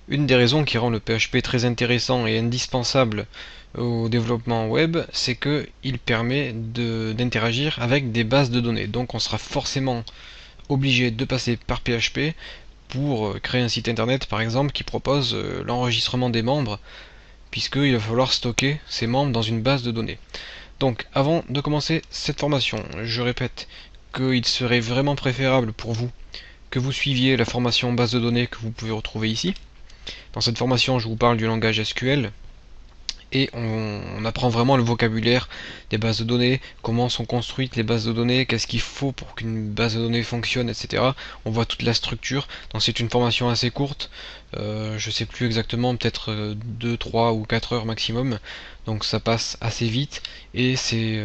Une des raisons qui rend le PHP très intéressant et indispensable au développement web, c'est que il permet d'interagir avec des bases de données. Donc on sera forcément obligé de passer par PHP pour créer un site internet par exemple qui propose l'enregistrement des membres, puisqu'il va falloir stocker ces membres dans une base de données. Donc avant de commencer cette formation, je répète qu'il serait vraiment préférable pour vous que vous suiviez la formation base de données que vous pouvez retrouver ici. Dans cette formation, je vous parle du langage SQL et on apprend vraiment le vocabulaire des bases de données, comment sont construites les bases de données, qu'est-ce qu'il faut pour qu'une base de données fonctionne, etc. On voit toute la structure. Donc c'est une formation assez courte, je sais plus exactement, peut-être 2, 3 ou 4 heures maximum. Donc ça passe assez vite et c'est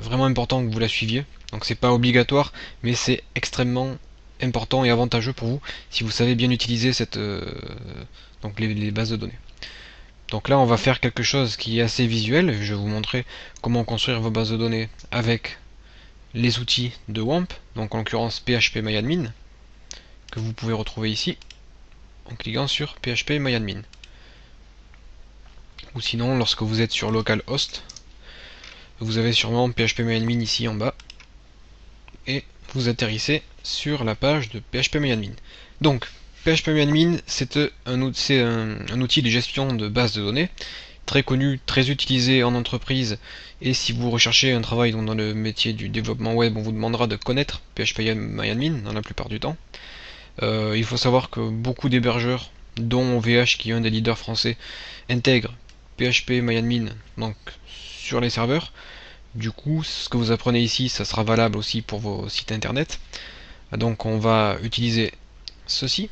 vraiment important que vous la suiviez. Donc c'est pas obligatoire, mais c'est extrêmement important et avantageux pour vous si vous savez bien utiliser donc les bases de données. Donc là on va faire quelque chose qui est assez visuel, je vais vous montrer comment construire vos bases de données avec les outils de WAMP, donc en l'occurrence phpMyAdmin, que vous pouvez retrouver ici en cliquant sur phpMyAdmin. Ou sinon lorsque vous êtes sur localhost, vous avez sûrement phpMyAdmin ici en bas, et vous atterrissez sur la page de phpMyAdmin. Donc phpMyAdmin c'est un outil de gestion de base de données très connu, très utilisé en entreprise, et si vous recherchez un travail dans le métier du développement web, on vous demandera de connaître phpMyAdmin dans la plupart du temps. Il faut savoir que beaucoup d'hébergeurs, dont OVH qui est un des leaders français, intègrent phpMyAdmin donc sur les serveurs. Du coup, ce que vous apprenez ici, ça sera valable aussi pour vos sites internet. Donc on va utiliser ceci.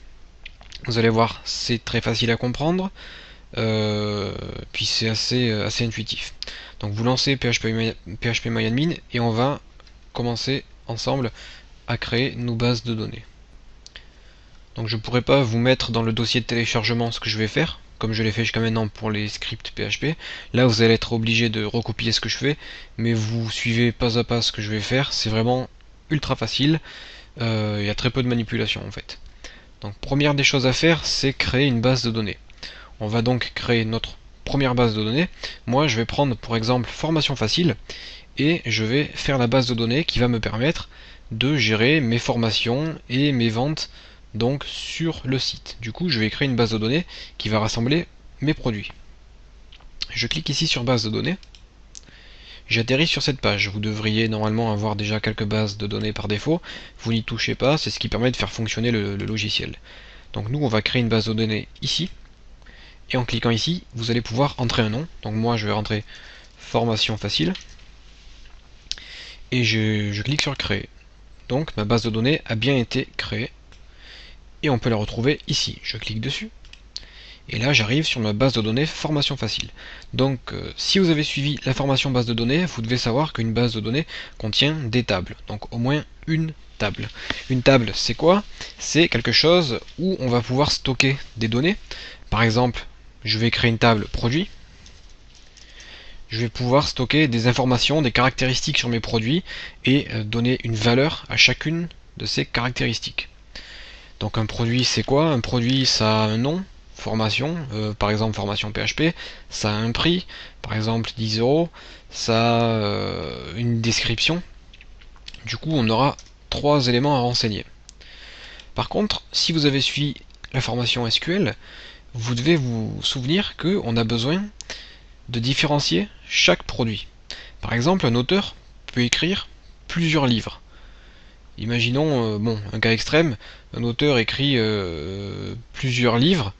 Vous allez voir, c'est très facile à comprendre. Puis c'est assez intuitif. Donc vous lancez phpMyAdmin et on va commencer ensemble à créer nos bases de données. Donc je ne pourrais pas vous mettre dans le dossier de téléchargement ce que je vais faire, comme je l'ai fait jusqu'à maintenant pour les scripts PHP. Là vous allez être obligé de recopier ce que je fais, mais vous suivez pas à pas ce que je vais faire, c'est vraiment ultra facile, il y a très peu de manipulation en fait. Donc première des choses à faire, c'est créer une base de données. On va donc créer notre première base de données. Moi, je vais prendre pour exemple formation facile et je vais faire la base de données qui va me permettre de gérer mes formations et mes ventes donc sur le site. Du coup, je vais créer une base de données qui va rassembler mes produits. Je clique ici sur base de données. J'atterris sur cette page. Vous devriez normalement avoir déjà quelques bases de données par défaut. Vous n'y touchez pas, c'est ce qui permet de faire fonctionner le logiciel. Donc nous, on va créer une base de données ici. Et en cliquant ici, vous allez pouvoir entrer un nom. Donc moi, je vais rentrer formation facile. Et je clique sur créer. Donc ma base de données a bien été créée. Et on peut la retrouver ici. Je clique dessus. Et là, j'arrive sur ma base de données formation facile. Donc, si vous avez suivi la formation base de données, vous devez savoir qu'une base de données contient des tables. Donc, au moins une table. Une table, c'est quoi? C'est quelque chose où on va pouvoir stocker des données. Par exemple, je vais créer une table produit. Je vais pouvoir stocker des informations, des caractéristiques sur mes produits et donner une valeur à chacune de ces caractéristiques. Donc un produit c'est quoi? Un produit ça a un nom, formation, par exemple formation PHP, ça a un prix, par exemple 10 euros, ça a une description. Du coup on aura 3 éléments à renseigner. Par contre, si vous avez suivi la formation SQL, vous devez vous souvenir qu'on a besoin de différencier chaque produit. Par exemple, un auteur peut écrire plusieurs livres. Imaginons, bon, un cas extrême, un auteur écrit plusieurs livres,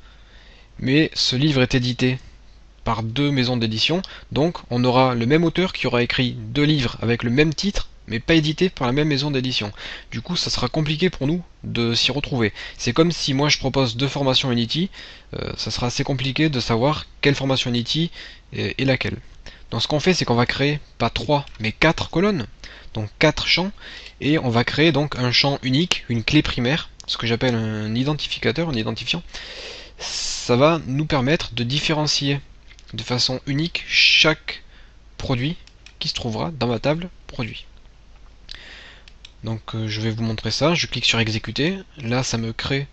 mais ce livre est édité par 2 maisons d'édition, donc on aura le même auteur qui aura écrit 2 livres avec le même titre, mais pas édité par la même maison d'édition. Du coup, ça sera compliqué pour nous de s'y retrouver. C'est comme si moi je propose 2 formations Unity, ça sera assez compliqué de savoir quelle formation Unity est laquelle. Donc ce qu'on fait, c'est qu'on va créer pas 3, mais 4 colonnes, donc 4 champs, et on va créer donc un champ unique, une clé primaire, ce que j'appelle un identificateur, un identifiant. Ça va nous permettre de différencier de façon unique chaque produit qui se trouvera dans ma table produit. Donc je vais vous montrer ça, je clique sur exécuter, là ça me crée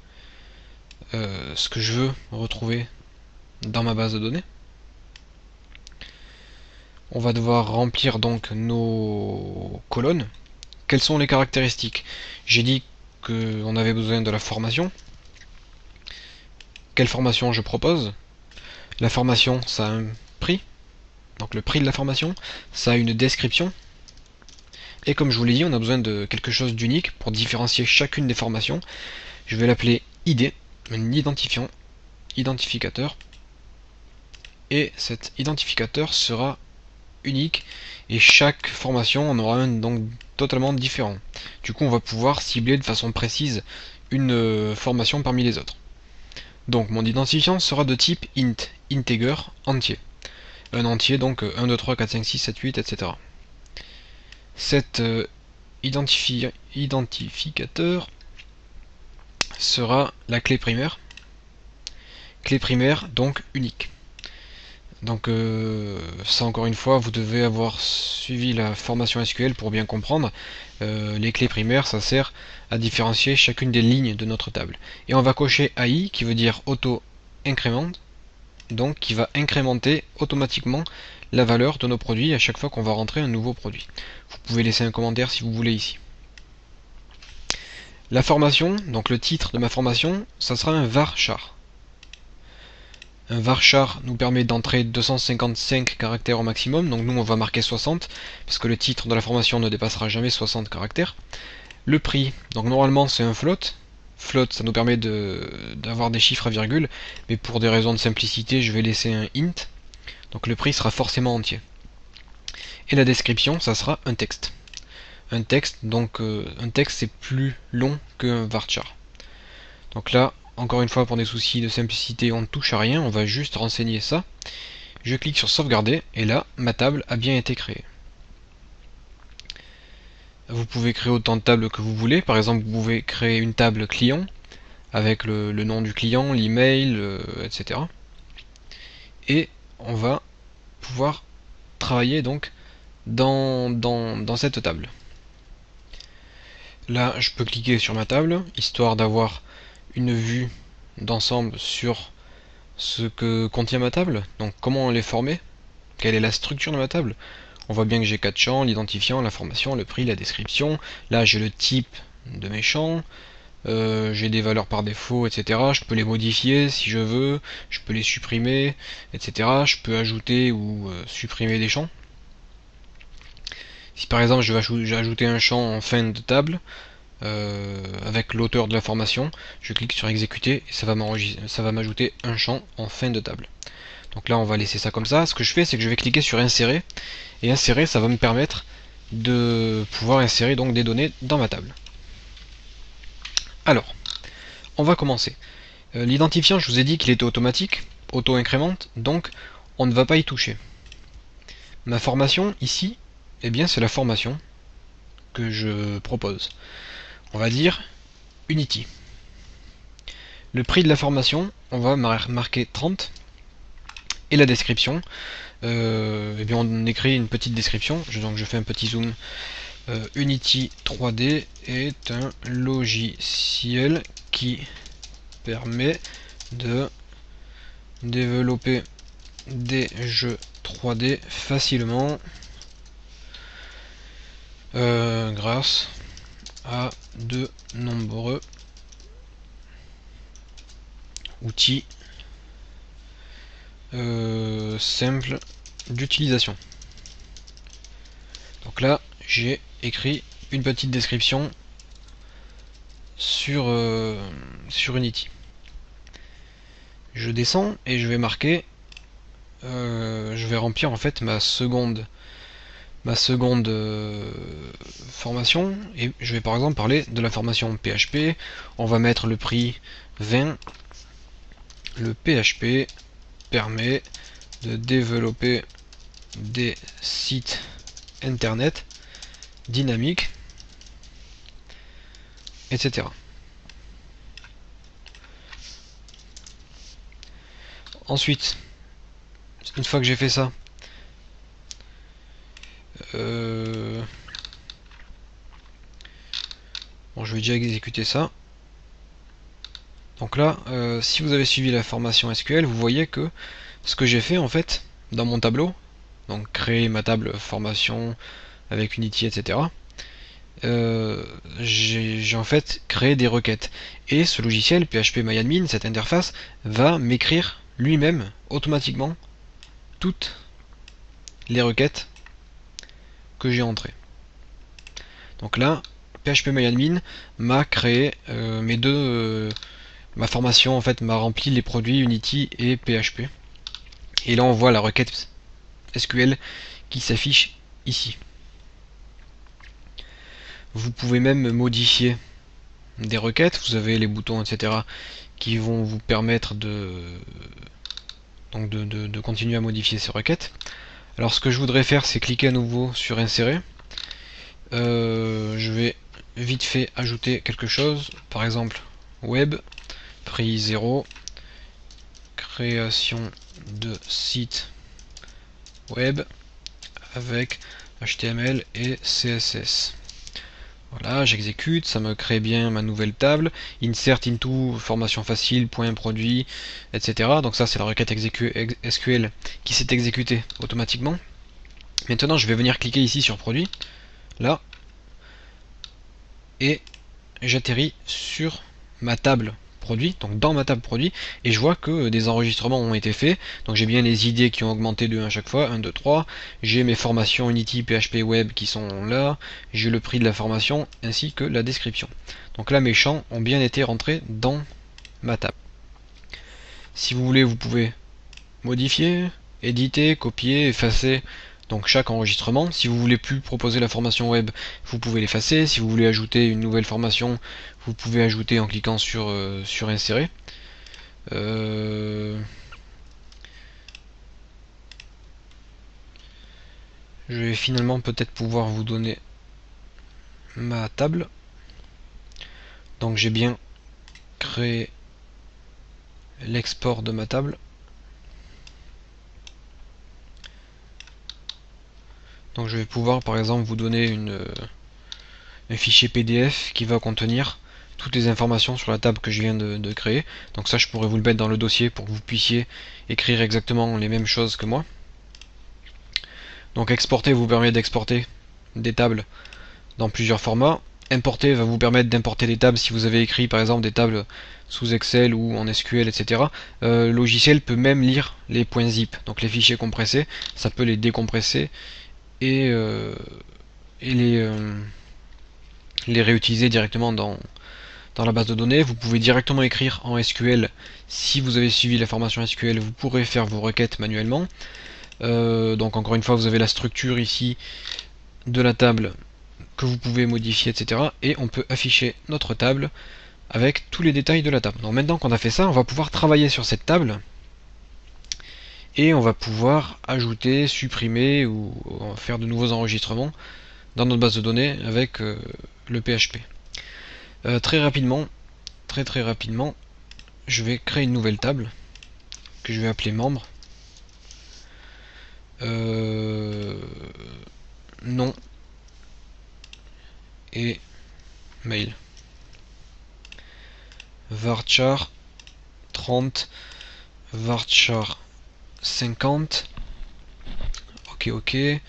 ce que je veux retrouver dans ma base de données. On va devoir remplir donc nos colonnes. Quelles sont les caractéristiques? J'ai dit qu'on avait besoin de la formation. Quelle formation je propose? La formation, ça a un prix, donc le prix de la formation, ça a une description. Et comme je vous l'ai dit, on a besoin de quelque chose d'unique pour différencier chacune des formations. Je vais l'appeler ID, un identificateur. Et cet identificateur sera unique et chaque formation en aura un donc totalement différent. Du coup, on va pouvoir cibler de façon précise une formation parmi les autres. Donc mon identifiant sera de type int, integer, entier. Un entier, donc 1, 2, 3, 4, 5, 6, 7, 8, etc. Cet identificateur sera la clé primaire. Clé primaire, donc unique. Donc ça encore une fois, vous devez avoir suivi la formation SQL pour bien comprendre. Les clés primaires, ça sert à différencier chacune des lignes de notre table. Et on va cocher AI, qui veut dire auto-increment, donc qui va incrémenter automatiquement la valeur de nos produits à chaque fois qu'on va rentrer un nouveau produit. Vous pouvez laisser un commentaire si vous voulez ici. La formation, donc le titre de ma formation, ça sera un varchar. Un varchar nous permet d'entrer 255 caractères au maximum, donc nous on va marquer 60, parce que le titre de la formation ne dépassera jamais 60 caractères. Le prix, donc normalement c'est un float. Float, ça nous permet d'avoir des chiffres à virgule, mais pour des raisons de simplicité, je vais laisser un int. Donc le prix sera forcément entier. Et la description, ça sera un texte. Un texte, donc un texte c'est plus long qu'un varchar. Donc là, encore une fois, pour des soucis de simplicité, on ne touche à rien, on va juste renseigner ça. Je clique sur sauvegarder, et là, ma table a bien été créée. Vous pouvez créer autant de tables que vous voulez. Par exemple, vous pouvez créer une table client, avec le nom du client, l'email, etc. Et on va pouvoir travailler donc dans cette table. Là, je peux cliquer sur ma table, histoire d'avoir une vue d'ensemble sur ce que contient ma table, donc comment elle est formée, quelle est la structure de ma table. On voit bien que j'ai 4 champs, l'identifiant, l'information, le prix, la description. Là j'ai le type de mes champs, j'ai des valeurs par défaut, etc. Je peux les modifier si je veux, je peux les supprimer, etc. Je peux ajouter ou supprimer des champs. Si par exemple je vais ajouter un champ en fin de table, avec l'auteur de l'information, je clique sur exécuter et ça va m'ajouter un champ en fin de table. Donc là on va laisser ça comme ça. Ce que je fais, c'est que je vais cliquer sur insérer, et insérer, ça va me permettre de pouvoir insérer donc des données dans ma table. Alors, on va commencer. L'identifiant, je vous ai dit qu'il était automatique, auto-incrémente, donc on ne va pas y toucher. Ma formation ici, eh bien c'est la formation que je propose. On va dire Unity. Le prix de la formation, on va marquer 30. Et la description, eh bien on écrit une petite description. Donc je fais un petit zoom. Unity 3D est un logiciel qui permet de développer des jeux 3D facilement grâce à de nombreux outils simples d'utilisation. Donc là, j'ai écrit une petite description sur Unity. Je descends et je vais marquer, je vais remplir en fait ma seconde formation, et je vais par exemple parler de la formation PHP. On va mettre le prix 20. Le PHP permet de développer des sites internet dynamiques, etc. Ensuite, une fois que j'ai fait ça, bon, je vais déjà exécuter ça. Donc là, si vous avez suivi la formation SQL, vous voyez que ce que j'ai fait en fait dans mon tableau, donc créer ma table formation avec Unity, etc. J'ai en fait créé des requêtes. Et ce logiciel, PHPMyAdmin, cette interface, va m'écrire lui-même, automatiquement, toutes les requêtes que j'ai entrées. Donc là, PHPMyAdmin m'a créé ma formation, en fait, m'a rempli les produits Unity et PHP. Et là, on voit la requête SQL qui s'affiche ici. Vous pouvez même modifier des requêtes, vous avez les boutons, etc. qui vont vous permettre de continuer à modifier ces requêtes. Alors ce que je voudrais faire, c'est cliquer à nouveau sur insérer. Je vais vite fait ajouter quelque chose, par exemple web, prix 0, création de site web avec HTML et CSS. Voilà, j'exécute, ça me crée bien ma nouvelle table. Insert into formation facile, point produit, etc. Donc ça c'est la requête SQL qui s'est exécutée automatiquement. Maintenant je vais venir cliquer ici sur produit, là, et j'atterris sur ma table produit, donc dans ma table produit, et je vois que des enregistrements ont été faits. Donc j'ai bien les idées qui ont augmenté de 1 à chaque fois, 1, 2, 3, j'ai mes formations Unity, PHP Web qui sont là, j'ai le prix de la formation, ainsi que la description. Donc là mes champs ont bien été rentrés dans ma table. Si vous voulez, vous pouvez modifier, éditer, copier, effacer donc chaque enregistrement. Si vous voulez plus proposer la formation web, vous pouvez l'effacer. Si vous voulez ajouter une nouvelle formation, vous pouvez ajouter en cliquant sur insérer. Je vais finalement peut-être pouvoir vous donner ma table. Donc j'ai bien créé l'export de ma table. Donc je vais pouvoir par exemple vous donner un fichier PDF qui va contenir toutes les informations sur la table que je viens de créer. Donc ça je pourrais vous le mettre dans le dossier pour que vous puissiez écrire exactement les mêmes choses que moi. Donc exporter vous permet d'exporter des tables dans plusieurs formats. Importer va vous permettre d'importer des tables si vous avez écrit par exemple des tables sous Excel ou en SQL, etc. Le logiciel peut même lire les points zip, donc les fichiers compressés, ça peut les décompresser et les réutiliser directement dans la base de données. Vous pouvez directement écrire en SQL. Si vous avez suivi la formation SQL, vous pourrez faire vos requêtes manuellement. Donc encore une fois, vous avez la structure ici de la table que vous pouvez modifier, etc. Et on peut afficher notre table avec tous les détails de la table. Donc maintenant qu'on a fait ça, on va pouvoir travailler sur cette table et on va pouvoir ajouter, supprimer ou faire de nouveaux enregistrements dans notre base de données avec le PHP. Très rapidement, je vais créer une nouvelle table que je vais appeler membres. Nom et mail. Varchar 30, Varchar 50. Ok. Et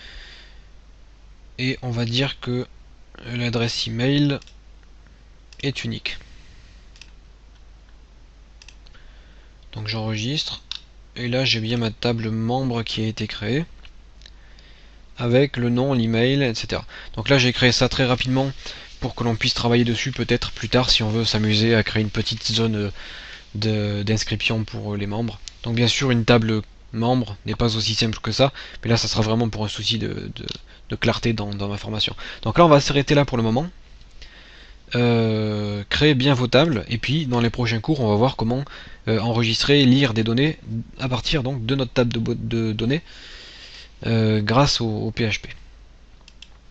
on va dire que l'adresse email est unique. Donc j'enregistre. Et là j'ai bien ma table membre qui a été créée. Avec le nom, l'email, etc. Donc là j'ai créé ça très rapidement pour que l'on puisse travailler dessus peut-être plus tard si on veut s'amuser à créer une petite zone d'inscription pour les membres. Donc bien sûr une table membre n'est pas aussi simple que ça, mais là ça sera vraiment pour un souci de clarté dans ma formation. Donc là on va s'arrêter là pour le moment. Créez bien vos tables et puis dans les prochains cours on va voir comment enregistrer et lire des données à partir donc de notre table de données grâce au PHP.